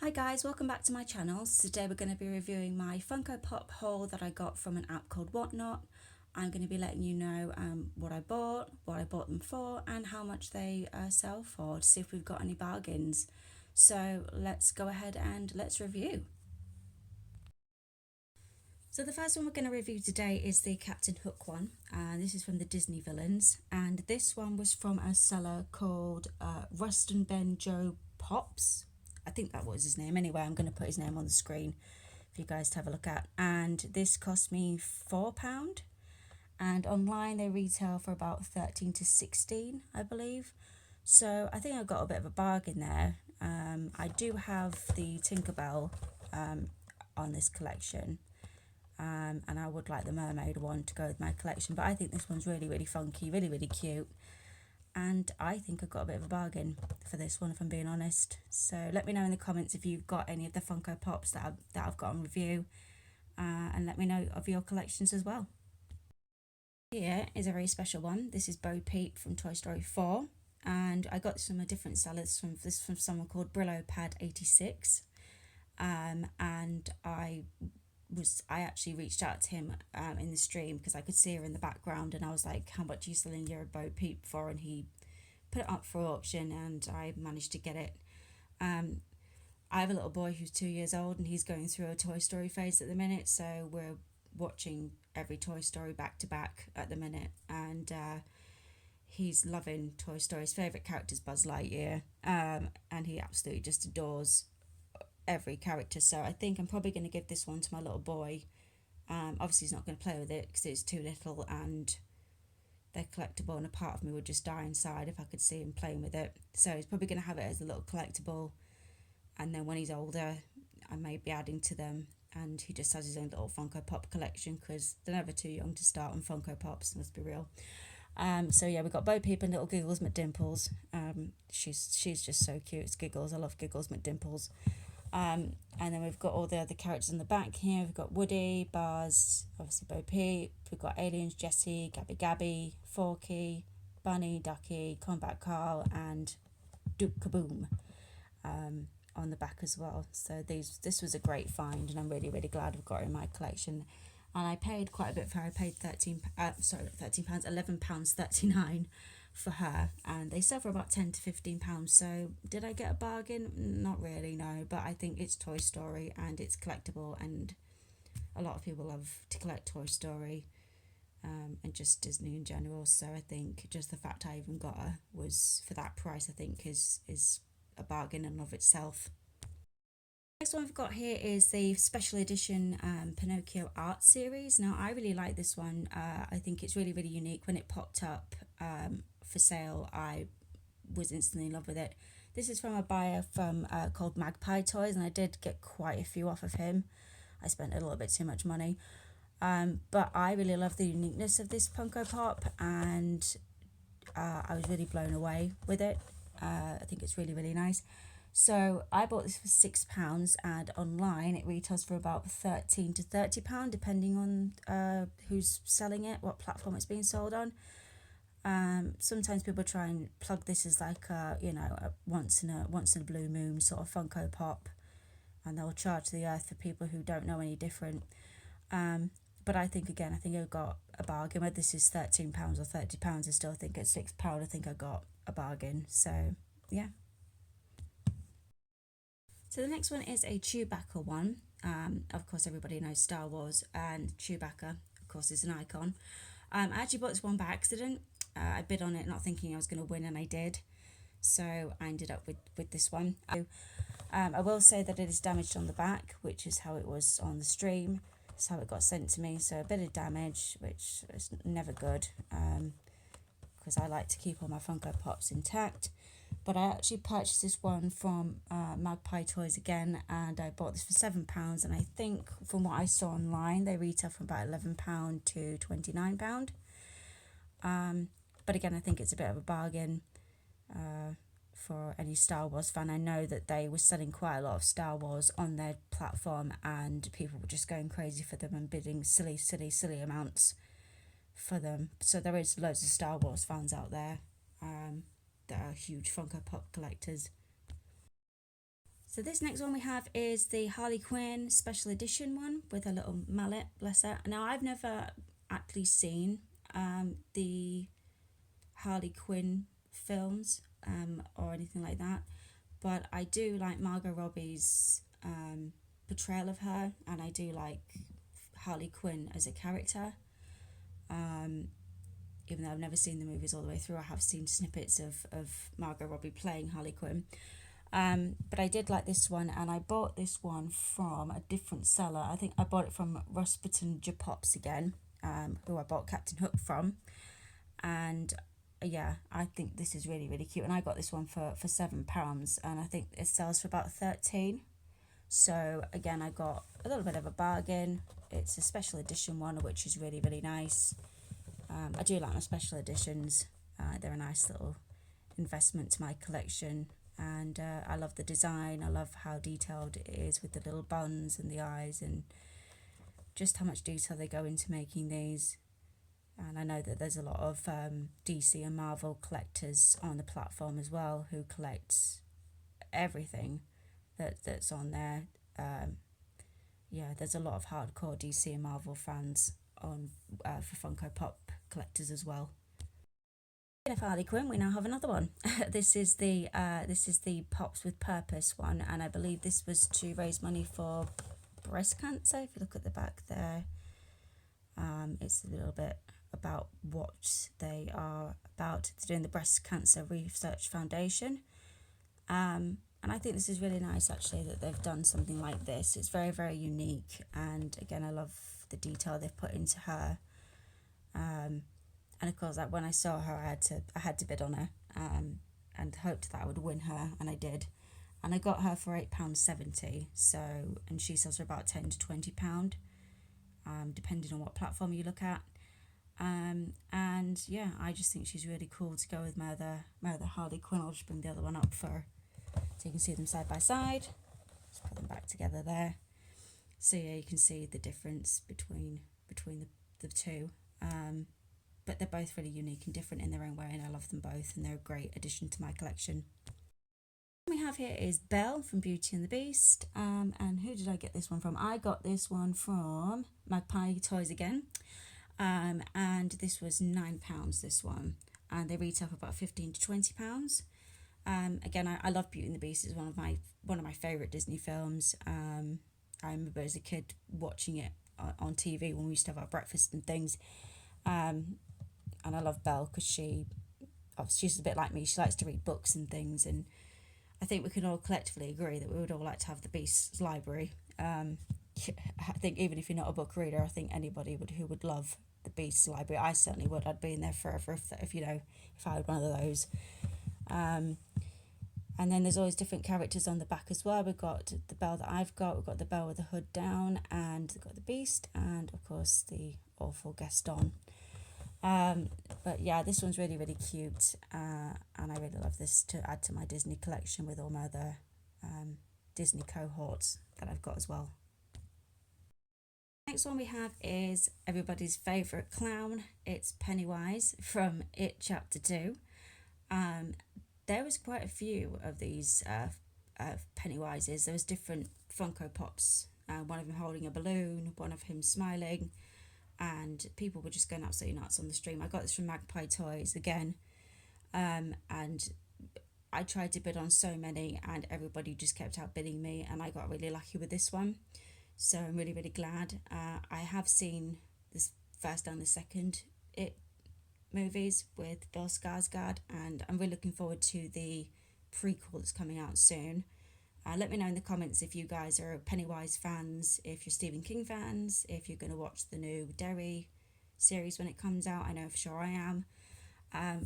Hi guys, welcome back to my channel. Today we're going to be reviewing my Funko Pop haul that I got from an app called Whatnot. I'm going to be letting you know what I bought them for, and how much they sell for, to see if we've got any bargains. So let's go ahead and let's review. So the first one we're going to review today is the Captain Hook one. This is from the Disney Villains, and this one was from a seller called Rustin Ben Joe Pops. I think that was his name. Anyway, I'm going to put his name on the screen for you guys to have a look at. And this cost me £4. And online they retail for about 13 to 16, I believe. So I think I got a bit of a bargain there. I do have the Tinkerbell on this collection. And I would like the mermaid one to go with my collection. But I think this one's really, really funky, really, really cute. And I think I got a bit of a bargain for this one, if I'm being honest. So let me know in the comments if you've got any of the Funko Pops that I've got on review, and let me know of your collections as well. Here is a very special one. This is Bo Peep from Toy Story 4, and I got this from a different seller. From someone called Brillo Pad 86, and I actually reached out to him in the stream because I could see her in the background, and I was like, how much are you selling your Bo Peep for? And he put it up for auction, and I managed to get it. I have a little boy who's 2 years old, and he's going through a Toy Story phase at the minute, so we're watching every Toy Story back to back at the minute, and he's loving Toy Story. His favourite character is Buzz Lightyear, and he absolutely just adores every character. So I think I'm probably going to give this one to my little boy. Obviously he's not going to play with it because it's too little and they're collectible, and a part of me would just die inside if I could see him playing with it. So he's probably going to have it as a little collectible, and then when he's older I may be adding to them, and he just has his own little Funko Pop collection because they're never too young to start on Funko Pops, let's be real. So yeah, we've got Bo Peep and little Giggles McDimples. She's just so cute. It's Giggles. I love Giggles McDimples. And then we've got all the other characters in the back here. We've got Woody, Buzz, obviously Bo Peep. We've got Aliens, Jessie, Gabby, Forky, Bunny, Ducky, Combat Carl, and Duke Kaboom on the back as well. So this was a great find, and I'm really, really glad I've got it in my collection. And I paid quite a bit for her. I paid £11.39 for her, and they sell for about 10 to 15 pounds. So did I get a bargain? Not really, no, but I think it's Toy Story and it's collectible, and a lot of people love to collect Toy Story, and just Disney in general. So I think just the fact I even got her was, for that price, I think is a bargain in and of itself. Next one I've got here is the special edition Pinocchio art series. Now I really like this one. I think it's really, really unique. When it popped up for sale, I was instantly in love with it. This is from a buyer from called Magpie Toys, and I did get quite a few off of him. I spent a little bit too much money, but I really love the uniqueness of this Funko Pop, and I was really blown away with it. I think it's really, really nice. So I bought this for £6, and online it retails for about £13 to £30, depending on who's selling it, what platform it's being sold on. Sometimes people try and plug this as like a once in a blue moon sort of Funko Pop, and they'll charge the earth for people who don't know any different. But I think I got a bargain. Whether this is £13 or £30, I still think at £6 I think I got a bargain. So yeah. So the next one is a Chewbacca one. Of course, everybody knows Star Wars, and Chewbacca, of course, is an icon. I actually bought this one by accident. I bid on it not thinking I was going to win, and I did. So I ended up with this one. I will say that it is damaged on the back, which is how it was on the stream. It's how it got sent to me. So a bit of damage, which is never good, because I like to keep all my Funko Pops intact. But I actually purchased this one from Magpie Toys again, and I bought this for £7, and I think from what I saw online they retail from about £11 to £29. But again, I think it's a bit of a bargain for any Star Wars fan. I know that they were selling quite a lot of Star Wars on their platform, and people were just going crazy for them and bidding silly amounts for them. So there is loads of Star Wars fans out there that are huge Funko Pop collectors. So this next one we have is the Harley Quinn special edition one with a little mallet, bless her. Now I've never actually seen the Harley Quinn films or anything like that, but I do like Margot Robbie's portrayal of her, and I do like Harley Quinn as a character. Even though I've never seen the movies all the way through, I have seen snippets of Margot Robbie playing Harley Quinn. But I did like this one, and I bought this one from a different seller. I think I bought it from Rusberton Japops again, who I bought Captain Hook from. And yeah, I think this is really, really cute. And I got this one for £7, and I think it sells for about 13. So again, I got a little bit of a bargain. It's a special edition one, which is really, really nice. I do like my special editions. They're a nice little investment to my collection. And I love the design. I love how detailed it is with the little buns and the eyes, and just how much detail they go into making these. And I know that there's a lot of DC and Marvel collectors on the platform as well who collect everything that's on there. Yeah, there's a lot of hardcore DC and Marvel fans on for Funko Pop collectors as well. Speaking of Harley Quinn, we now have another one. This is the Pops with Purpose one, and I believe this was to raise money for breast cancer. If you look at the back there, it's a little bit about what they are about. It's doing the Breast Cancer Research Foundation. And I think this is really nice, actually, that they've done something like this. It's very, very unique. And again, I love the detail they've put into her. And of course, like when I saw her, I had to bid on her and hoped that I would win her, and I did. And I got her for £8.70. So, and she sells for about £10 to £20, depending on what platform you look at. And yeah, I just think she's really cool to go with my other Harley Quinn. I'll just bring the other one up so you can see them side by side. Just put them back together there. So yeah, you can see the difference between the two. But they're both really unique and different in their own way, and I love them both, and they're a great addition to my collection. What we have here is Belle from Beauty and the Beast. And who did I get this one from? I got this one from Magpie Toys again. And this was £9, this one, and they retail for about £15 to £20. Again, I love Beauty and the Beast. It's one of my favourite Disney films. I remember as a kid watching it on TV when we used to have our breakfast and things. And I love Belle because she's a bit like me. She likes to read books and things, and I think we can all collectively agree that we would all like to have the Beast's library. I think even if you're not a book reader, I think anybody who would love the Beast's library. I certainly would. I'd be in there forever if I had one of those. And then there's always different characters on the back as well. We've got the Belle that I've got. We've got the Belle with the hood down, and we've got the Beast, and of course the awful Gaston. But yeah, this one's really, really cute, and I really love this to add to my Disney collection with all my other Disney cohorts that I've got as well. Next one we have is everybody's favourite clown. It's Pennywise from It Chapter 2. There was quite a few of these Pennywises. There was different Funko Pops. One of them holding a balloon, one of him smiling, and people were just going absolutely nuts on the stream. I got this from Magpie Toys again, and I tried to bid on so many, and everybody just kept outbidding me, and I got really lucky with this one. So I'm really, really glad. I have seen this first and the second It movies with Bill Skarsgård, and I'm really looking forward to the prequel that's coming out soon. Let me know in the comments if you guys are Pennywise fans, if you're Stephen King fans, if you're going to watch the new Derry series when it comes out. I know for sure I am.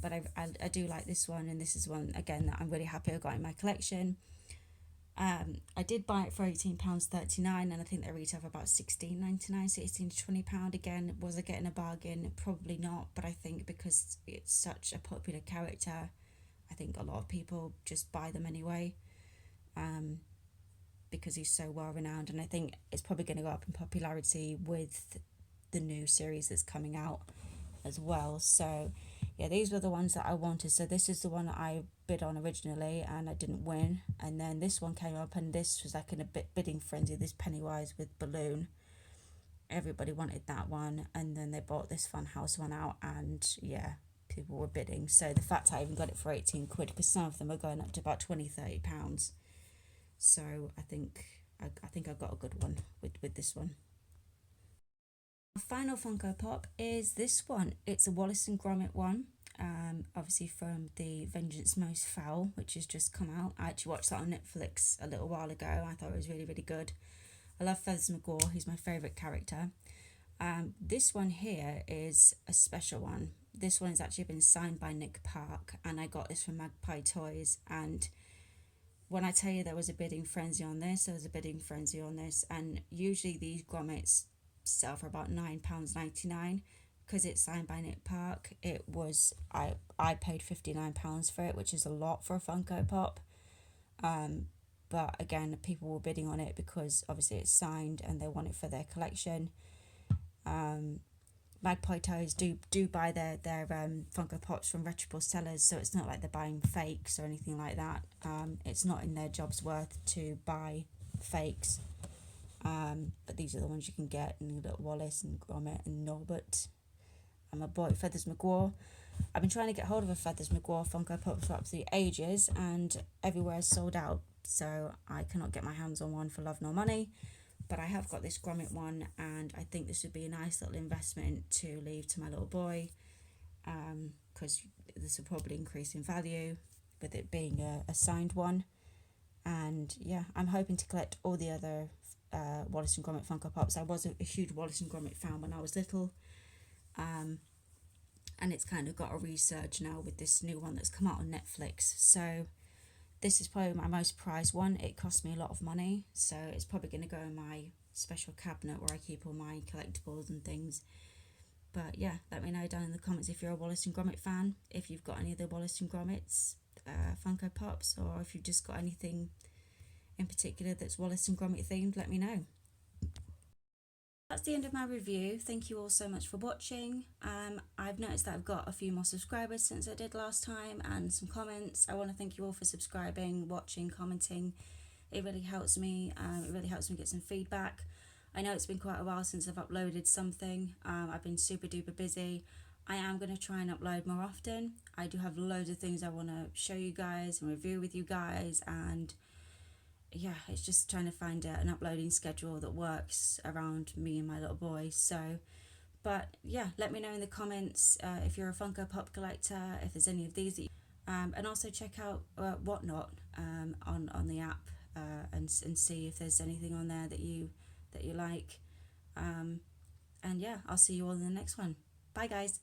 But I do like this one, and this is one, again, that I'm really happy I got in my collection. I did buy it for £18.39, and I think they retail for about £16.99, so £16 to £20 again. Was I getting a bargain? Probably not, but I think because it's such a popular character, I think a lot of people just buy them anyway, because he's so well renowned, and I think it's probably going to go up in popularity with the new series that's coming out as well. So yeah, these were the ones that I wanted. So this is the one that I bid on originally and I didn't win. And then this one came up and this was like in a bidding frenzy, this Pennywise with balloon. Everybody wanted that one, and then they bought this Funhouse one out, and yeah, people were bidding. So the fact I even got it for 18 quid, because some of them are going up to about 20-30 pounds. So I think I got a good one with this one. Final Funko Pop is this one. It's a Wallace and Gromit one. Obviously from the Vengeance Most Foul, which has just come out. I actually watched that on Netflix a little while ago. I thought it was really, really good. I love Feathers McGraw. He's my favourite character. This one here is a special one. This one has actually been signed by Nick Park, and I got this from Magpie Toys. And when I tell you there was a bidding frenzy on this, there was a bidding frenzy on this. And usually these grommets sell for about £9.99 because it's signed by Nick Park. It was I paid £59 for it, which is a lot for a Funko Pop. But again, people were bidding on it because obviously it's signed and they want it for their collection. Magpie Toys do buy their Funko Pops from reputable sellers, so it's not like they're buying fakes or anything like that. It's not in their job's worth to buy fakes. But these are the ones you can get, and little Wallace and Gromit and Norbert. And my boy Feathers McGraw. I've been trying to get hold of a Feathers McGraw Funko Pop for absolutely ages, and everywhere is sold out, so I cannot get my hands on one for love nor money. But I have got this Gromit one, and I think this would be a nice little investment to leave to my little boy, because this will probably increase in value with it being a signed one. And yeah, I'm hoping to collect all the other Wallace and Gromit Funko Pops. I was a huge Wallace and Gromit fan when I was little, and it's kind of got a resurge now with this new one that's come out on Netflix. So this is probably my most prized one. It cost me a lot of money, so it's probably going to go in my special cabinet where I keep all my collectibles and things. But yeah, let me know down in the comments if you're a Wallace and Gromit fan, if you've got any of the Wallace and Gromits Funko Pops, or if you've just got anything in particular that's Wallace and Gromit themed, let me know. That's the end of my review. Thank you all so much for watching. I've noticed that I've got a few more subscribers since I did last time, and some comments. I want to thank you all for subscribing, watching, commenting. It really helps me. It really helps me get some feedback. I know it's been quite a while since I've uploaded something. I've been super duper busy. I am going to try and upload more often. I do have loads of things I want to show you guys and review with you guys, and yeah, it's just trying to find an uploading schedule that works around me and my little boy. So, but yeah, let me know in the comments if you're a Funko Pop collector, if there's any of these that you, and also check out Whatnot on the app, and see if there's anything on there that you like. And yeah, I'll see you all in the next one. Bye guys.